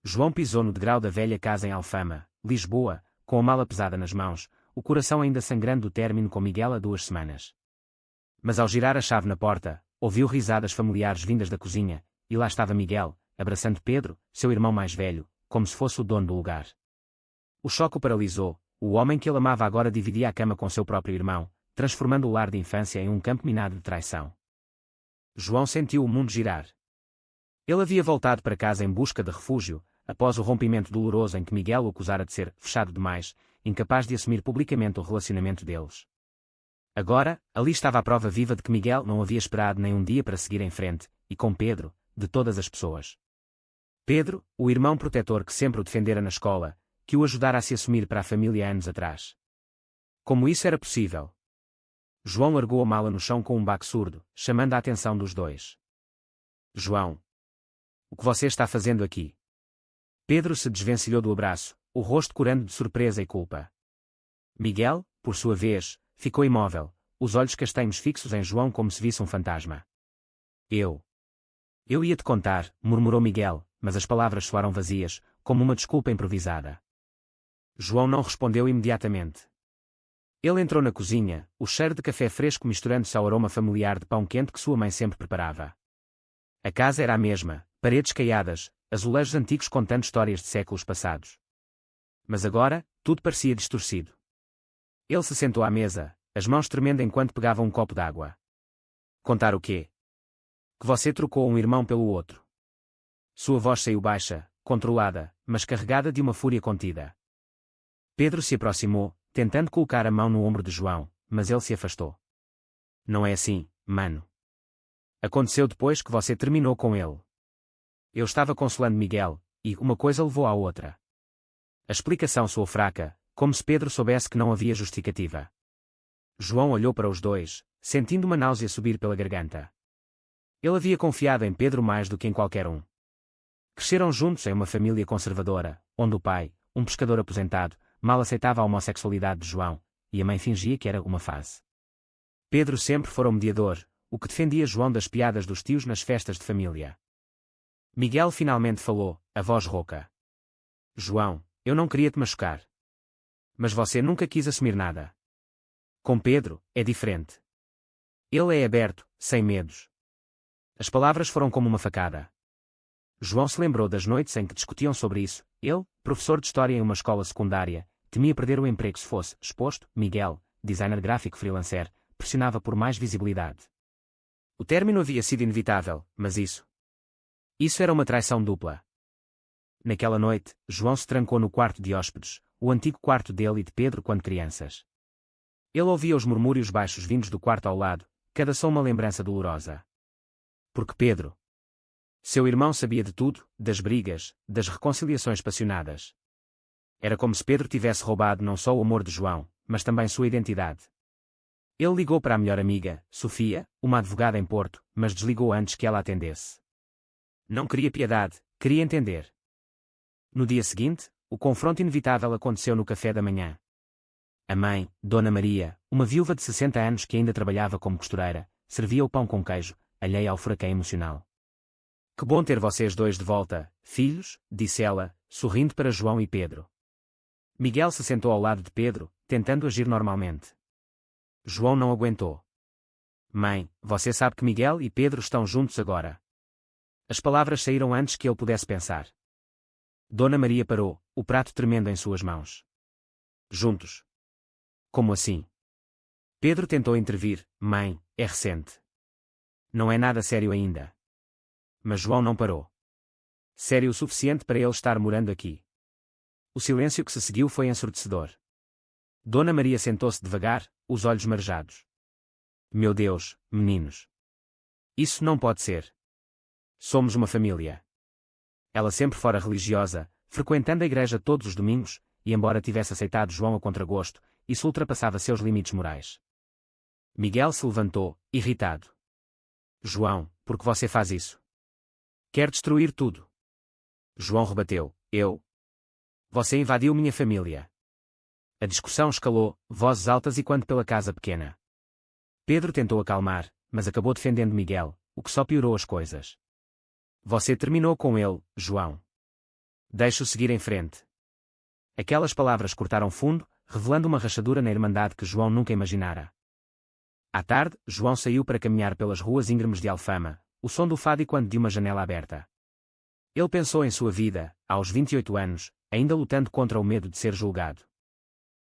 João pisou no degrau da velha casa em Alfama, Lisboa, com a mala pesada nas mãos, o coração ainda sangrando do término com Miguel há 2 semanas. Mas ao girar a chave na porta, ouviu risadas familiares vindas da cozinha, e lá estava Miguel, abraçando Pedro, seu irmão mais velho, como se fosse o dono do lugar. O choque o paralisou. O homem que ele amava agora dividia a cama com seu próprio irmão, transformando o lar de infância em um campo minado de traição. João sentiu o mundo girar. Ele havia voltado para casa em busca de refúgio, após o rompimento doloroso em que Miguel o acusara de ser fechado demais, incapaz de assumir publicamente o relacionamento deles. Agora, ali estava a prova viva de que Miguel não havia esperado nem um dia para seguir em frente, e com Pedro, de todas as pessoas. Pedro, o irmão protetor que sempre o defendera na escola, que o ajudara a se assumir para a família anos atrás. Como isso era possível? João largou a mala no chão com um baque surdo, chamando a atenção dos dois. João! O que você está fazendo aqui? Pedro se desvencilhou do abraço, o rosto corando de surpresa e culpa. Miguel, por sua vez, ficou imóvel, os olhos castanhos fixos em João como se visse um fantasma. Eu ia te contar, murmurou Miguel, mas as palavras soaram vazias, como uma desculpa improvisada. João não respondeu imediatamente. Ele entrou na cozinha, o cheiro de café fresco misturando-se ao aroma familiar de pão quente que sua mãe sempre preparava. A casa era a mesma, paredes caiadas, azulejos antigos contando histórias de séculos passados. Mas agora, tudo parecia distorcido. Ele se sentou à mesa, as mãos tremendo enquanto pegava um copo d'água. Contar o quê? Que você trocou um irmão pelo outro. Sua voz saiu baixa, controlada, mas carregada de uma fúria contida. Pedro se aproximou, tentando colocar a mão no ombro de João, mas ele se afastou. Não é assim, mano. Aconteceu depois que você terminou com ele. Eu estava consolando Miguel, e uma coisa levou à outra. A explicação soou fraca, como se Pedro soubesse que não havia justificativa. João olhou para os dois, sentindo uma náusea subir pela garganta. Ele havia confiado em Pedro mais do que em qualquer um. Cresceram juntos em uma família conservadora, onde o pai, um pescador aposentado, mal aceitava a homossexualidade de João, e a mãe fingia que era uma fase. Pedro sempre fora o mediador, o que defendia João das piadas dos tios nas festas de família. Miguel finalmente falou, a voz rouca. João, eu não queria te machucar. Mas você nunca quis assumir nada. Com Pedro, é diferente. Ele é aberto, sem medos. As palavras foram como uma facada. João se lembrou das noites em que discutiam sobre isso. Ele, professor de história em uma escola secundária, temia perder o emprego se fosse exposto. Miguel, designer gráfico freelancer, pressionava por mais visibilidade. O término havia sido inevitável, mas isso era uma traição dupla. Naquela noite, João se trancou no quarto de hóspedes, o antigo quarto dele e de Pedro quando crianças. Ele ouvia os murmúrios baixos vindos do quarto ao lado, cada som uma lembrança dolorosa. Porque Pedro, seu irmão, sabia de tudo, das brigas, das reconciliações passionadas. Era como se Pedro tivesse roubado não só o amor de João, mas também sua identidade. Ele ligou para a melhor amiga, Sofia, uma advogada em Porto, mas desligou antes que ela atendesse. Não queria piedade, queria entender. No dia seguinte, o confronto inevitável aconteceu no café da manhã. A mãe, Dona Maria, uma viúva de 60 anos que ainda trabalhava como costureira, servia o pão com queijo, alheia ao furacão emocional. Que bom ter vocês dois de volta, filhos, disse ela, sorrindo para João e Pedro. Miguel se sentou ao lado de Pedro, tentando agir normalmente. João não aguentou. Mãe, você sabe que Miguel e Pedro estão juntos agora. As palavras saíram antes que ele pudesse pensar. Dona Maria parou, o prato tremendo em suas mãos. Juntos? Como assim? Pedro tentou intervir. Mãe, é recente. Não é nada sério ainda. Mas João não parou. Sério o suficiente para ele estar morando aqui. O silêncio que se seguiu foi ensurdecedor. Dona Maria sentou-se devagar, os olhos marejados. Meu Deus, meninos. Isso não pode ser. Somos uma família. Ela sempre fora religiosa, frequentando a igreja todos os domingos, e embora tivesse aceitado João a contragosto, isso ultrapassava seus limites morais. Miguel se levantou, irritado. João, por que você faz isso? Quer destruir tudo. João rebateu. Eu? Você invadiu minha família. A discussão escalou, vozes altas e quando pela casa pequena. Pedro tentou acalmar, mas acabou defendendo Miguel, o que só piorou as coisas. Você terminou com ele, João. Deixo seguir em frente. Aquelas palavras cortaram fundo, revelando uma rachadura na irmandade que João nunca imaginara. À tarde, João saiu para caminhar pelas ruas íngremes de Alfama, o som do fado ecoando de uma janela aberta. Ele pensou em sua vida, aos 28 anos, ainda lutando contra o medo de ser julgado.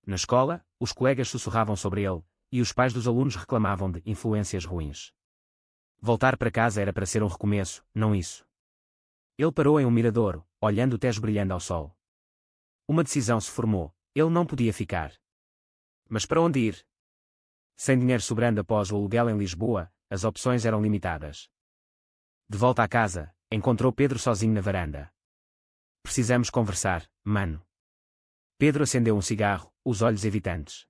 Na escola, os colegas sussurravam sobre ele, e os pais dos alunos reclamavam de influências ruins. Voltar para casa era para ser um recomeço, não isso. Ele parou em um miradouro, olhando o Tejo brilhando ao sol. Uma decisão se formou, ele não podia ficar. Mas para onde ir? Sem dinheiro sobrando após o aluguel em Lisboa, as opções eram limitadas. De volta à casa, encontrou Pedro sozinho na varanda. Precisamos conversar, mano. Pedro acendeu um cigarro, os olhos evitantes.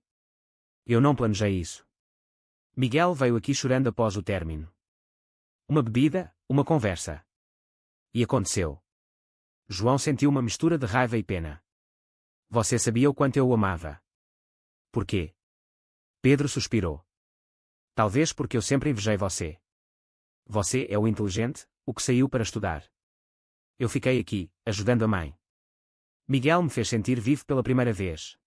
Eu não planejei isso. Miguel veio aqui chorando após o término. Uma bebida, uma conversa. E aconteceu. João sentiu uma mistura de raiva e pena. Você sabia o quanto eu o amava. Por quê? Pedro suspirou. Talvez porque eu sempre invejei você. Você é o inteligente, o que saiu para estudar. Eu fiquei aqui, ajudando a mãe. Miguel me fez sentir vivo pela primeira vez.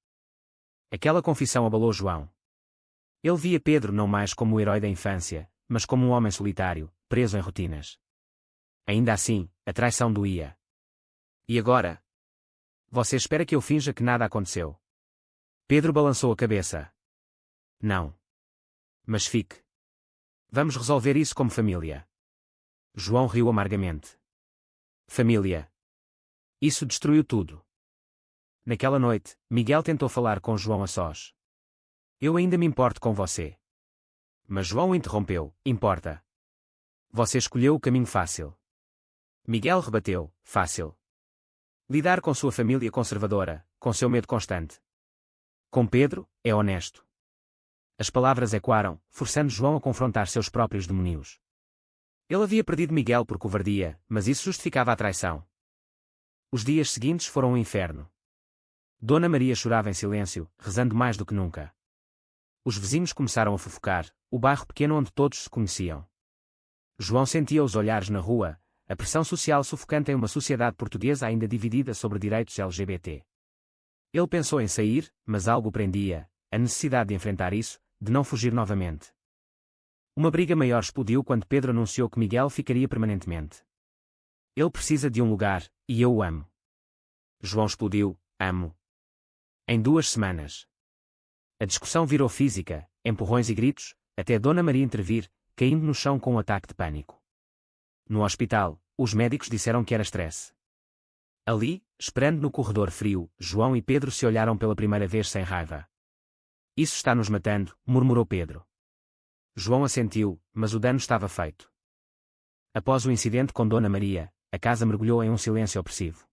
Aquela confissão abalou João. Ele via Pedro não mais como o herói da infância, mas como um homem solitário, preso em rotinas. Ainda assim, a traição doía. E agora? Você espera que eu finja que nada aconteceu? Pedro balançou a cabeça. Não. Mas fique. Vamos resolver isso como família. João riu amargamente. Família. Isso destruiu tudo. Naquela noite, Miguel tentou falar com João a sós. Eu ainda me importo com você. Mas João o interrompeu, importa. Você escolheu o caminho fácil. Miguel rebateu, fácil. Lidar com sua família conservadora, com seu medo constante. Com Pedro, é honesto. As palavras ecoaram, forçando João a confrontar seus próprios demónios. Ele havia perdido Miguel por covardia, mas isso justificava a traição. Os dias seguintes foram um inferno. Dona Maria chorava em silêncio, rezando mais do que nunca. Os vizinhos começaram a fofocar, o bairro pequeno onde todos se conheciam. João sentia os olhares na rua, a pressão social sufocante em uma sociedade portuguesa ainda dividida sobre direitos LGBT. Ele pensou em sair, mas algo o prendia, a necessidade de enfrentar isso, de não fugir novamente. Uma briga maior explodiu quando Pedro anunciou que Miguel ficaria permanentemente. Ele precisa de um lugar, e eu o amo. João explodiu, amo. Em 2 semanas. A discussão virou física, empurrões e gritos, até Dona Maria intervir, caindo no chão com um ataque de pânico. No hospital, os médicos disseram que era estresse. Ali, esperando no corredor frio, João e Pedro se olharam pela primeira vez sem raiva. Isso está nos matando, murmurou Pedro. João assentiu, mas o dano estava feito. Após o incidente com Dona Maria, a casa mergulhou em um silêncio opressivo.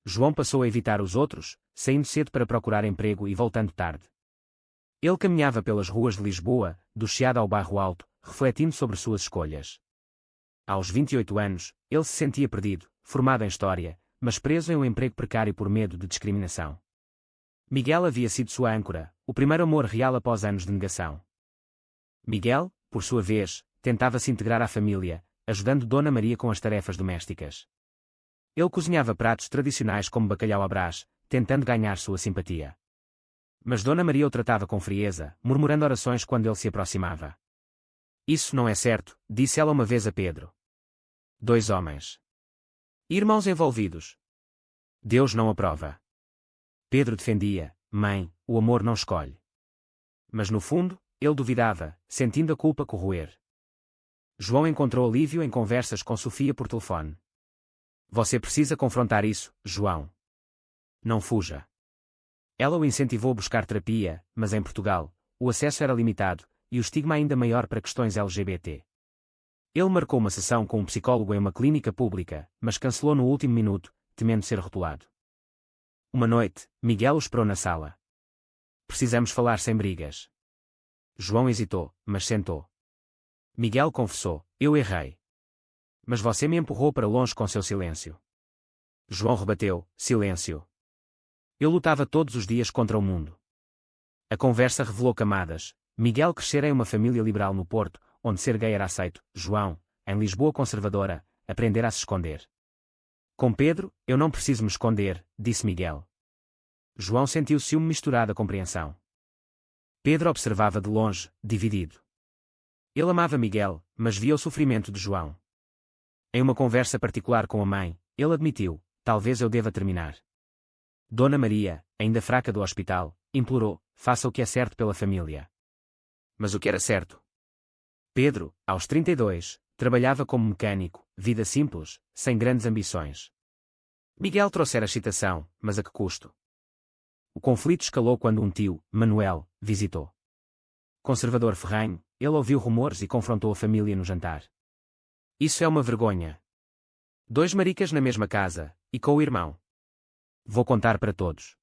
João passou a evitar os outros, saindo cedo para procurar emprego e voltando tarde. Ele caminhava pelas ruas de Lisboa, do Chiado ao Bairro Alto, refletindo sobre suas escolhas. Aos 28 anos, ele se sentia perdido, formado em História, mas preso em um emprego precário por medo de discriminação. Miguel havia sido sua âncora, o primeiro amor real após anos de negação. Miguel, por sua vez, tentava se integrar à família, ajudando Dona Maria com as tarefas domésticas. Ele cozinhava pratos tradicionais como bacalhau à Brás, tentando ganhar sua simpatia. Mas Dona Maria o tratava com frieza, murmurando orações quando ele se aproximava. Isso não é certo, disse ela uma vez a Pedro. 2 homens. Irmãos envolvidos. Deus não aprova. Pedro defendia, mãe, o amor não escolhe. Mas no fundo, ele duvidava, sentindo a culpa corroer. João encontrou alívio em conversas com Sofia por telefone. Você precisa confrontar isso, João. Não fuja. Ela o incentivou a buscar terapia, mas em Portugal, o acesso era limitado, e o estigma ainda maior para questões LGBT. Ele marcou uma sessão com um psicólogo em uma clínica pública, mas cancelou no último minuto, temendo ser rotulado. Uma noite, Miguel o esperou na sala. Precisamos falar sem brigas. João hesitou, mas sentou. Miguel confessou, eu errei. Mas você me empurrou para longe com seu silêncio. João rebateu, silêncio. Eu lutava todos os dias contra o mundo. A conversa revelou camadas. Miguel crescera em uma família liberal no Porto, onde ser gay era aceito. João, em Lisboa conservadora, aprendera a se esconder. Com Pedro, eu não preciso me esconder, disse Miguel. João sentiu ciúme misturado a compreensão. Pedro observava de longe, dividido. Ele amava Miguel, mas via o sofrimento de João. Em uma conversa particular com a mãe, ele admitiu: talvez eu deva terminar. Dona Maria, ainda fraca do hospital, implorou: faça o que é certo pela família. Mas o que era certo? Pedro, aos 32, trabalhava como mecânico, vida simples, sem grandes ambições. Miguel trouxera excitação, mas a que custo? O conflito escalou quando um tio, Manuel, visitou. Conservador ferrenho, ele ouviu rumores e confrontou a família no jantar. Isso é uma vergonha. 2 maricas na mesma casa, e com o irmão. Vou contar para todos.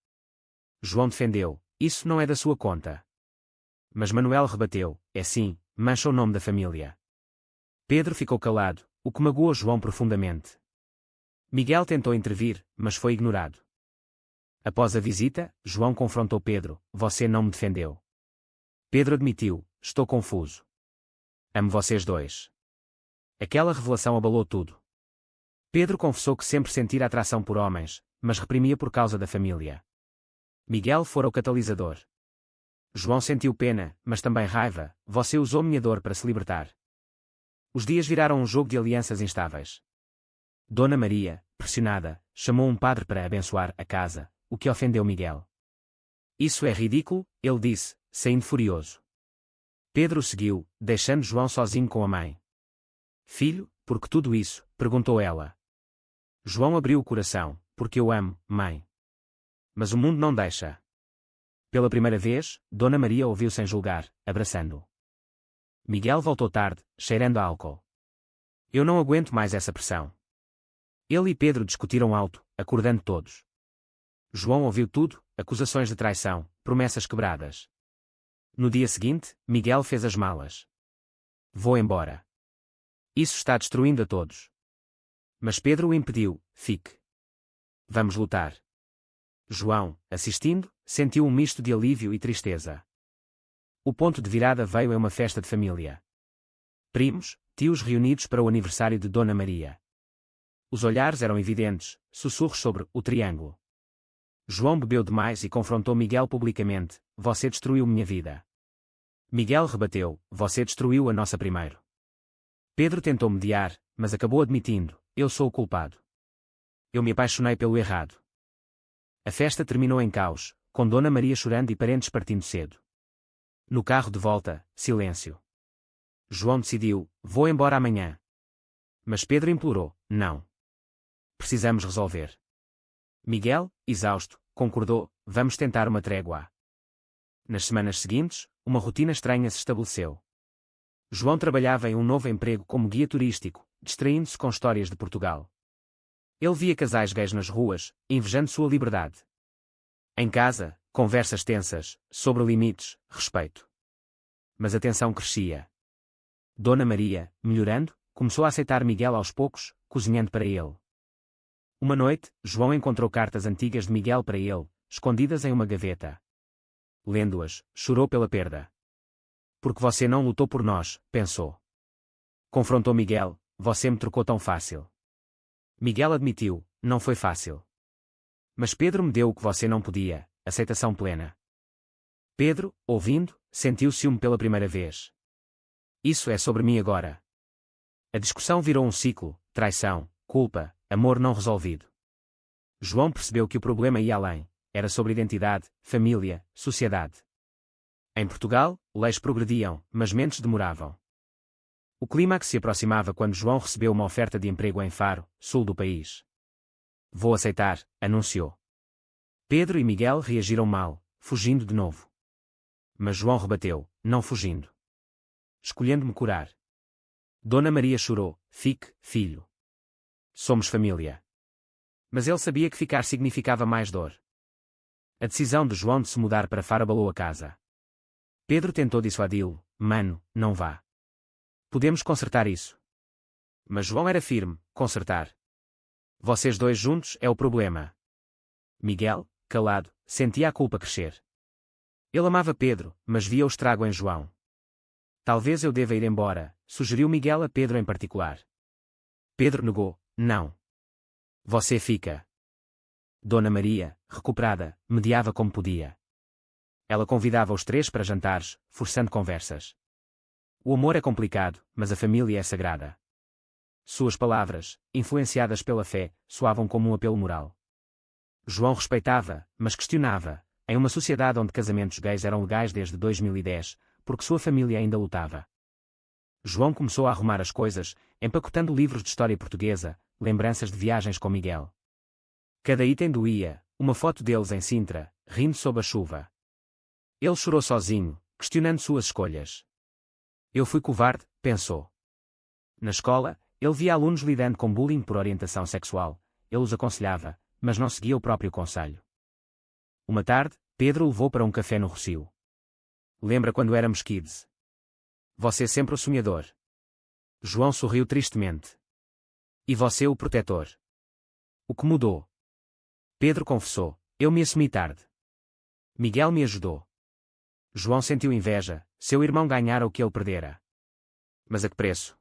João defendeu: isso não é da sua conta. Mas Manuel rebateu: é sim, mancha o nome da família. Pedro ficou calado, o que magoou João profundamente. Miguel tentou intervir, mas foi ignorado. Após a visita, João confrontou Pedro: você não me defendeu. Pedro admitiu: estou confuso. Amo vocês dois. Aquela revelação abalou tudo. Pedro confessou que sempre sentira atração por homens, mas reprimia por causa da família. Miguel fora o catalisador. João sentiu pena, mas também raiva: você usou minha dor para se libertar. Os dias viraram um jogo de alianças instáveis. Dona Maria, pressionada, chamou um padre para abençoar a casa, o que ofendeu Miguel. Isso é ridículo, ele disse, saindo furioso. Pedro o seguiu, deixando João sozinho com a mãe. Filho, por que tudo isso? Perguntou ela. João abriu o coração: porque eu amo, mãe. Mas o mundo não deixa. Pela primeira vez, Dona Maria ouviu sem julgar, abraçando-o. Miguel voltou tarde, cheirando a álcool. Eu não aguento mais essa pressão. Ele e Pedro discutiram alto, acordando todos. João ouviu tudo: acusações de traição, promessas quebradas. No dia seguinte, Miguel fez as malas. Vou embora. Isso está destruindo a todos. Mas Pedro o impediu: fique. Vamos lutar. João, assistindo, sentiu um misto de alívio e tristeza. O ponto de virada veio em uma festa de família. Primos, tios reunidos para o aniversário de Dona Maria. Os olhares eram evidentes, sussurros sobre o triângulo. João bebeu demais e confrontou Miguel publicamente: você destruiu minha vida. Miguel rebateu: você destruiu a nossa primeiro. Pedro tentou mediar, mas acabou admitindo: eu sou o culpado. Eu me apaixonei pelo errado. A festa terminou em caos, com Dona Maria chorando e parentes partindo cedo. No carro de volta, silêncio. João decidiu: vou embora amanhã. Mas Pedro implorou: não. Precisamos resolver. Miguel, exausto, concordou: vamos tentar uma trégua. Nas semanas seguintes, uma rotina estranha se estabeleceu. João trabalhava em um novo emprego como guia turístico, distraindo-se com histórias de Portugal. Ele via casais gays nas ruas, invejando sua liberdade. Em casa, conversas tensas, sobre limites, respeito. Mas a tensão crescia. Dona Maria, melhorando, começou a aceitar Miguel aos poucos, cozinhando para ele. Uma noite, João encontrou cartas antigas de Miguel para ele, escondidas em uma gaveta. Lendo-as, chorou pela perda. Porque você não lutou por nós, pensou. Confrontou Miguel: você me trocou tão fácil. Miguel admitiu: não foi fácil. Mas Pedro me deu o que você não podia, aceitação plena. Pedro, ouvindo, sentiu ciúme pela primeira vez. Isso é sobre mim agora. A discussão virou um ciclo: traição, culpa, amor não resolvido. João percebeu que o problema ia além, era sobre identidade, família, sociedade. Em Portugal, leis progrediam, mas mentes demoravam. O clímax se aproximava quando João recebeu uma oferta de emprego em Faro, sul do país. Vou aceitar, anunciou. Pedro e Miguel reagiram mal, fugindo de novo. Mas João rebateu: não fugindo. Escolhendo-me curar. Dona Maria chorou: fique, filho. Somos família. Mas ele sabia que ficar significava mais dor. A decisão de João de se mudar para Faro abalou a casa. Pedro tentou dissuadi-lo: mano, não vá. Podemos consertar isso. Mas João era firme: consertar. Vocês dois juntos é o problema. Miguel, calado, sentia a culpa crescer. Ele amava Pedro, mas via o estrago em João. Talvez eu deva ir embora, sugeriu Miguel a Pedro em particular. Pedro negou: não. Você fica. Dona Maria, recuperada, mediava como podia. Ela convidava os três para jantares, forçando conversas. O amor é complicado, mas a família é sagrada. Suas palavras, influenciadas pela fé, soavam como um apelo moral. João respeitava, mas questionava, em uma sociedade onde casamentos gays eram legais desde 2010, porque sua família ainda lutava. João começou a arrumar as coisas, empacotando livros de história portuguesa, lembranças de viagens com Miguel. Cada item doía, uma foto deles em Sintra, rindo sob a chuva. Ele chorou sozinho, questionando suas escolhas. Eu fui covarde, pensou. Na escola, ele via alunos lidando com bullying por orientação sexual, ele os aconselhava, mas não seguia o próprio conselho. Uma tarde, Pedro o levou para um café no Rossio. Lembra quando éramos kids? Você sempre o sonhador. João sorriu tristemente. E você o protetor. O que mudou? Pedro confessou, eu me assumi tarde. Miguel me ajudou. João sentiu inveja, seu irmão ganhara o que ele perdera. Mas a que preço?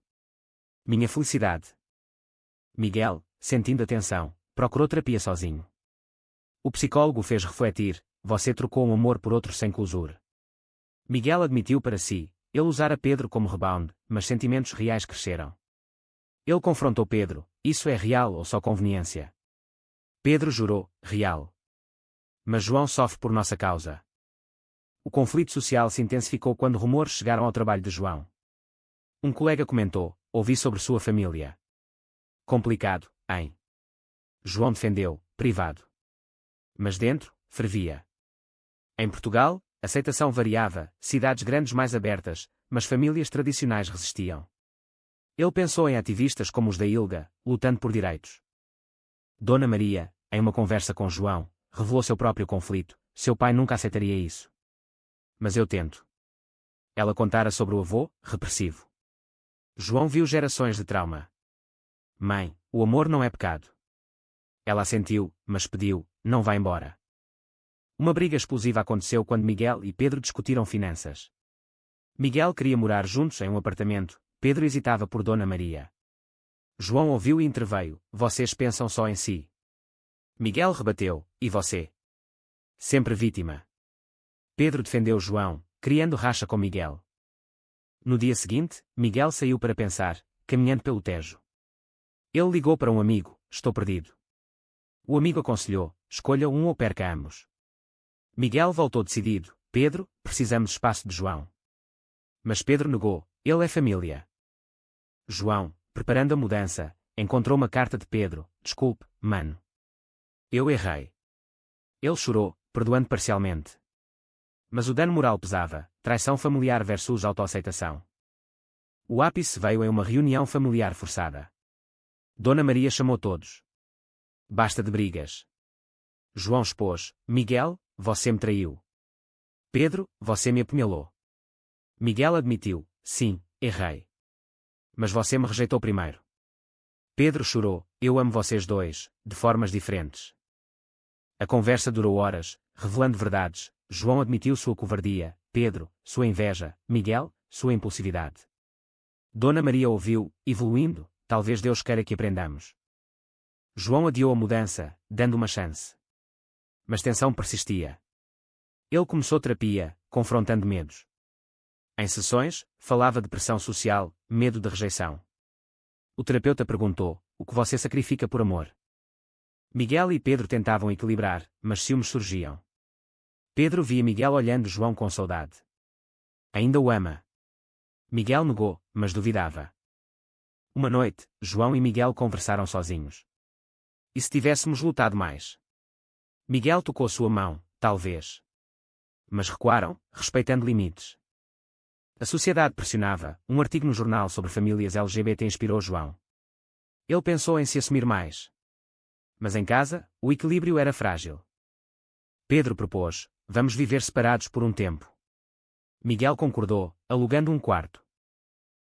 Minha felicidade. Miguel, sentindo a tensão, procurou terapia sozinho. O psicólogo o fez refletir, você trocou um amor por outro sem clusura. Miguel admitiu para si, ele usara Pedro como rebound, mas sentimentos reais cresceram. Ele confrontou Pedro, isso é real ou só conveniência? Pedro jurou, real. Mas João sofre por nossa causa. O conflito social se intensificou quando rumores chegaram ao trabalho de João. Um colega comentou, ouvi sobre sua família. Complicado, hein? João defendeu, privado. Mas dentro, fervia. Em Portugal, a aceitação variava, cidades grandes mais abertas, mas famílias tradicionais resistiam. Ele pensou em ativistas como os da Ilga, lutando por direitos. Dona Maria, em uma conversa com João, revelou seu próprio conflito, seu pai nunca aceitaria isso. Mas eu tento. Ela contara sobre o avô, repressivo. João viu gerações de trauma. Mãe, o amor não é pecado. Ela assentiu, mas pediu, não vá embora. Uma briga explosiva aconteceu quando Miguel e Pedro discutiram finanças. Miguel queria morar juntos em um apartamento, Pedro hesitava por Dona Maria. João ouviu e interveio, vocês pensam só em si. Miguel rebateu, e você? Sempre vítima. Pedro defendeu João, criando racha com Miguel. No dia seguinte, Miguel saiu para pensar, caminhando pelo Tejo. Ele ligou para um amigo, estou perdido. O amigo aconselhou, escolha um ou perca ambos. Miguel voltou decidido, Pedro, precisamos de espaço de João. Mas Pedro negou, ele é família. João, preparando a mudança, encontrou uma carta de Pedro, desculpe, mano. Eu errei. Ele chorou, perdoando parcialmente. Mas o dano moral pesava, traição familiar versus autoaceitação. O ápice veio em uma reunião familiar forçada. Dona Maria chamou todos. Basta de brigas. João expôs, Miguel, você me traiu. Pedro, você me apunhalou. Miguel admitiu, sim, errei. Mas você me rejeitou primeiro. Pedro chorou, eu amo vocês dois, de formas diferentes. A conversa durou horas, revelando verdades. João admitiu sua covardia, Pedro, sua inveja, Miguel, sua impulsividade. Dona Maria ouviu, evoluindo, talvez Deus queira que aprendamos. João adiou a mudança, dando uma chance. Mas tensão persistia. Ele começou terapia, confrontando medos. Em sessões, falava de pressão social, medo de rejeição. O terapeuta perguntou, o que você sacrifica por amor? Miguel e Pedro tentavam equilibrar, mas ciúmes surgiam. Pedro via Miguel olhando João com saudade. Ainda o ama. Miguel negou, mas duvidava. Uma noite, João e Miguel conversaram sozinhos. E se tivéssemos lutado mais? Miguel tocou sua mão, talvez. Mas recuaram, respeitando limites. A sociedade pressionava, um artigo no jornal sobre famílias LGBT inspirou João. Ele pensou em se assumir mais. Mas em casa, o equilíbrio era frágil. Pedro propôs, vamos viver separados por um tempo. Miguel concordou, alugando um quarto.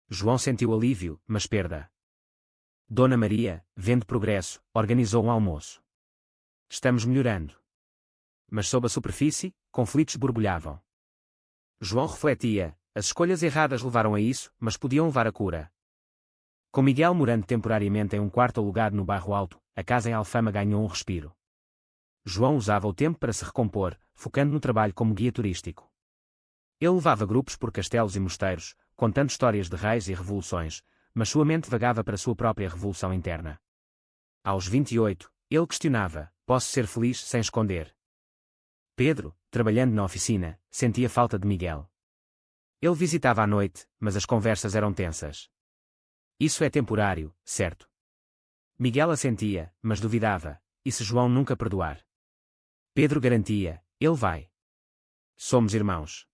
João sentiu alívio, mas perda. Dona Maria, vendo progresso, organizou um almoço. Estamos melhorando. Mas sob a superfície, conflitos borbulhavam. João refletia, as escolhas erradas levaram a isso, mas podiam levar à cura. Com Miguel morando temporariamente em um quarto alugado no bairro Alto, a casa em Alfama ganhou um respiro. João usava o tempo para se recompor, focando no trabalho como guia turístico. Ele levava grupos por castelos e mosteiros, contando histórias de reis e revoluções, mas sua mente vagava para sua própria revolução interna. Aos 28, ele questionava: posso ser feliz sem esconder? Pedro, trabalhando na oficina, sentia falta de Miguel. Ele visitava à noite, mas as conversas eram tensas. Isso é temporário, certo? Miguel assentia, mas duvidava: e se João nunca perdoar? Pedro garantia: ele vai. Somos irmãos.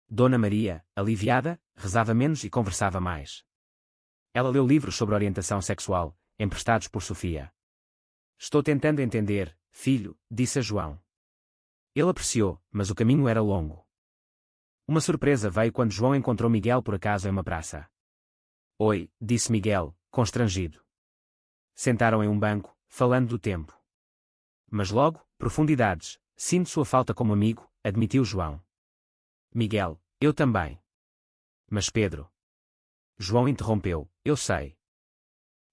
Dona Maria, aliviada, rezava menos e conversava mais. Ela leu livros sobre orientação sexual, emprestados por Sofia. Estou tentando entender, filho, disse a João. Ele apreciou, mas o caminho era longo. Uma surpresa veio quando João encontrou Miguel por acaso em uma praça. Oi, disse Miguel, constrangido. Sentaram em um banco, falando do tempo. Mas logo, profundidades, sinto sua falta como amigo, admitiu João. Miguel, eu também. Mas Pedro. João interrompeu, eu sei.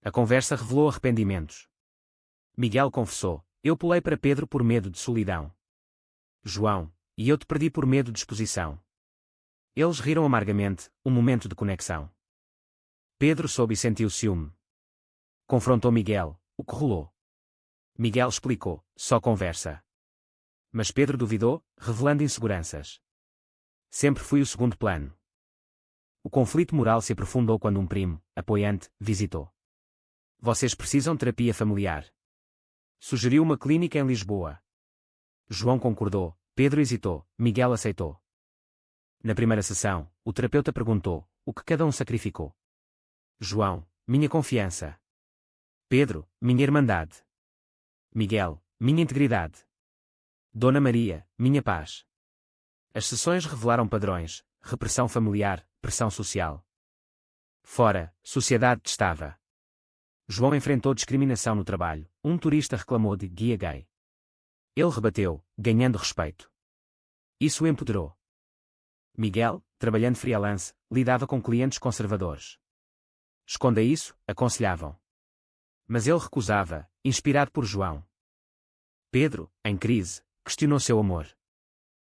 A conversa revelou arrependimentos. Miguel confessou, eu pulei para Pedro por medo de solidão. João, e eu te perdi por medo de exposição. Eles riram amargamente, um momento de conexão. Pedro soube e sentiu ciúme. Confrontou Miguel, o que rolou? Miguel explicou, só conversa. Mas Pedro duvidou, revelando inseguranças. Sempre fui o segundo plano. O conflito moral se aprofundou quando um primo, apoiante, visitou. Vocês precisam de terapia familiar. Sugeriu uma clínica em Lisboa. João concordou, Pedro hesitou, Miguel aceitou. Na primeira sessão, o terapeuta perguntou, o que cada um sacrificou? João, minha confiança. Pedro, minha irmandade. Miguel, minha integridade. Dona Maria, minha paz. As sessões revelaram padrões: repressão familiar, pressão social. Fora, sociedade testava. João enfrentou discriminação no trabalho, um turista reclamou de guia gay. Ele rebateu, ganhando respeito. Isso o empoderou. Miguel, trabalhando freelance, lidava com clientes conservadores. Esconda isso, aconselhavam. Mas ele recusava, inspirado por João. Pedro, em crise, questionou seu amor.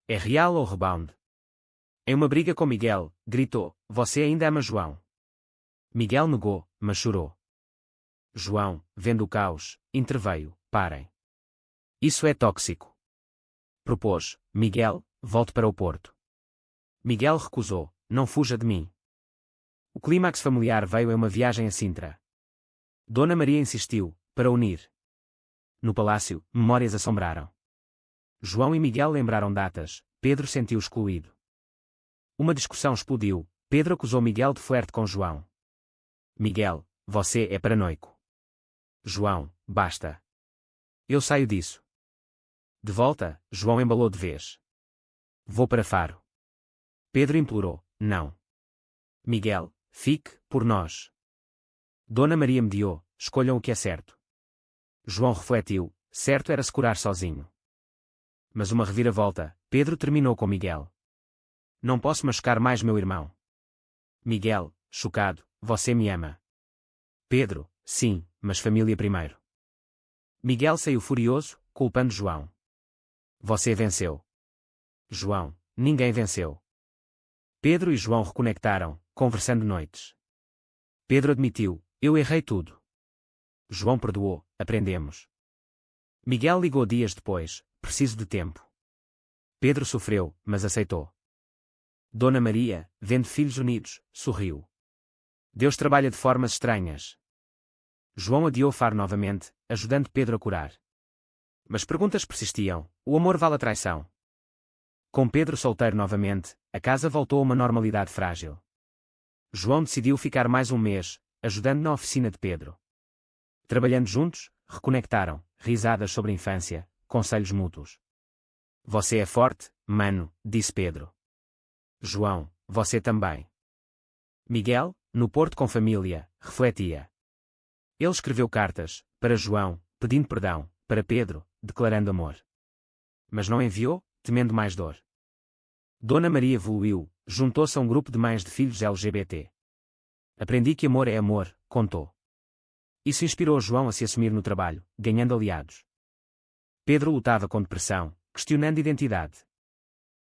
É real ou rebound? Em uma briga com Miguel, gritou, você ainda ama João. Miguel negou, mas chorou. João, vendo o caos, interveio, parem. Isso é tóxico. Propôs, Miguel, volte para o Porto. Miguel recusou, não fuja de mim. O clímax familiar veio em uma viagem a Sintra. Dona Maria insistiu, para unir. No palácio, memórias assombraram. João e Miguel lembraram datas, Pedro sentiu excluído. Uma discussão explodiu, Pedro acusou Miguel de flerte com João. Miguel, você é paranoico. João, basta. Eu saio disso. De volta, João embalou de vez. Vou para Faro. Pedro implorou, não. Miguel, fique, por nós. Dona Maria mediou, escolham o que é certo. João refletiu, certo era se curar sozinho. Mas uma reviravolta, Pedro terminou com Miguel. Não posso machucar mais meu irmão. Miguel, chocado, você me ama. Pedro, sim, mas família primeiro. Miguel saiu furioso, culpando João. Você venceu. João, ninguém venceu. Pedro e João reconectaram, conversando noites. Pedro admitiu, eu errei tudo. João perdoou, aprendemos. Miguel ligou dias depois, preciso de tempo. Pedro sofreu, mas aceitou. Dona Maria, vendo filhos unidos, sorriu. Deus trabalha de formas estranhas. João adiou Faro novamente, ajudando Pedro a curar. Mas perguntas persistiam, o amor vale a traição? Com Pedro solteiro novamente, a casa voltou a uma normalidade frágil. João decidiu ficar mais um mês, ajudando na oficina de Pedro. Trabalhando juntos, reconectaram, risadas sobre a infância, conselhos mútuos. Você é forte, mano, disse Pedro. João, você também. Miguel, no Porto com família, refletia. Ele escreveu cartas, para João, pedindo perdão, para Pedro, declarando amor. Mas não enviou, temendo mais dor. Dona Maria evoluiu, juntou-se a um grupo de mães de filhos LGBT. Aprendi que amor é amor, contou. Isso inspirou João a se assumir no trabalho, ganhando aliados. Pedro lutava com depressão, questionando identidade.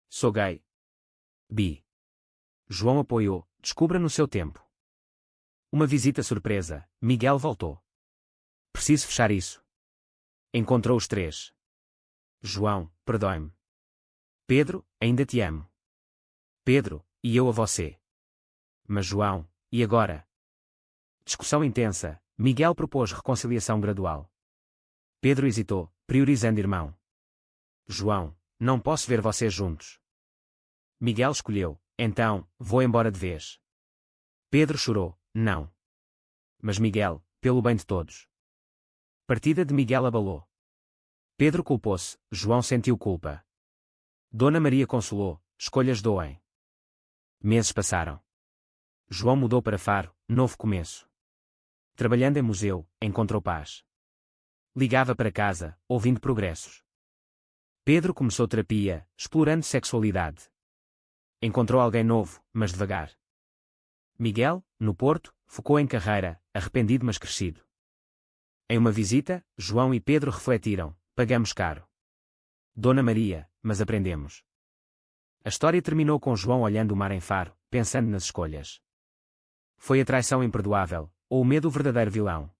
Sou gay. Bi. João apoiou, descubra no seu tempo. Uma visita surpresa, Miguel voltou. Preciso fechar isso. Encontrou os três. João, perdoe-me. Pedro, ainda te amo. Pedro, e eu a você. Mas João, e agora? Discussão intensa, Miguel propôs reconciliação gradual. Pedro hesitou, priorizando irmão. João, não posso ver vocês juntos. Miguel escolheu, então, vou embora de vez. Pedro chorou, não. Mas Miguel, pelo bem de todos. Partida de Miguel abalou. Pedro culpou-se, João sentiu culpa. Dona Maria consolou, escolhas doem. Meses passaram. João mudou para Faro, novo começo. Trabalhando em museu, encontrou paz. Ligava para casa, ouvindo progressos. Pedro começou terapia, explorando sexualidade. Encontrou alguém novo, mas devagar. Miguel, no Porto, focou em carreira, arrependido mas crescido. Em uma visita, João e Pedro refletiram, pagamos caro. Dona Maria, mas aprendemos. A história terminou com João olhando o mar em Faro, pensando nas escolhas. Foi a traição imperdoável, ou o medo o verdadeiro vilão?